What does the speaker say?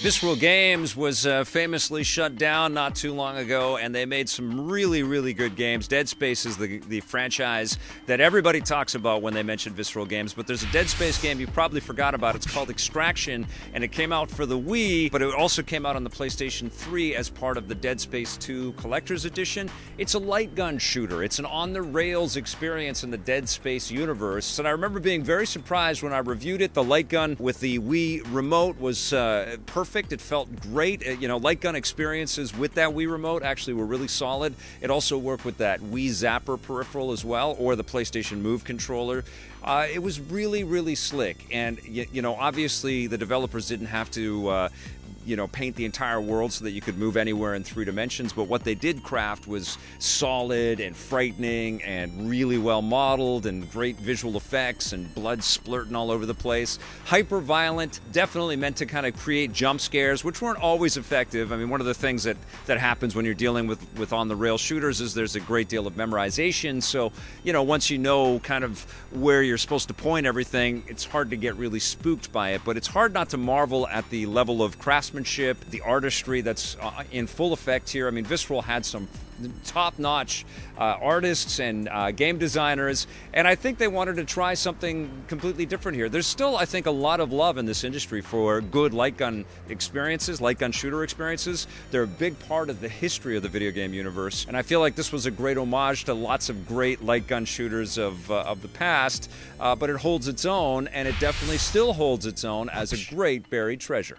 Visceral Games was famously shut down not too long ago, and they made some really, really good games. Dead Space is the franchise that everybody talks about when they mention Visceral Games, but there's a Dead Space game you probably forgot about. It's called Extraction, and it came out for the Wii, but it also came out on the PlayStation 3 as part of the Dead Space 2 Collector's Edition. It's a light gun shooter. It's an on-the-rails experience in the Dead Space universe, and I remember being very surprised when I reviewed it. The light gun with the Wii remote was perfect. It felt great. You know, light gun experiences with that Wii remote actually were really solid. It also worked with that Wii Zapper peripheral as well, or the PlayStation Move controller. It was really, really slick. And, you know, obviously the developers didn't have to paint the entire world so that you could move anywhere in 3 dimensions, but what they did craft was solid and frightening and really well modeled and great visual effects and blood splurting all over the place. Hyper violent, definitely meant to kind of create jump scares, which weren't always effective. I mean, one of the things that happens when you're dealing with on-the-rail shooters is there's a great deal of memorization, so, you know, once you know kind of where you're supposed to point everything, it's hard to get really spooked by it, but it's hard not to marvel at the level of craftsmanship, the artistry that's in full effect here. I mean, Visceral had some top-notch artists and game designers, and I think they wanted to try something completely different here. There's still, I think, a lot of love in this industry for good light gun experiences, light gun shooter experiences. They're a big part of the history of the video game universe, and I feel like this was a great homage to lots of great light gun shooters of the past, but it holds its own, and it definitely still holds its own as a great buried treasure.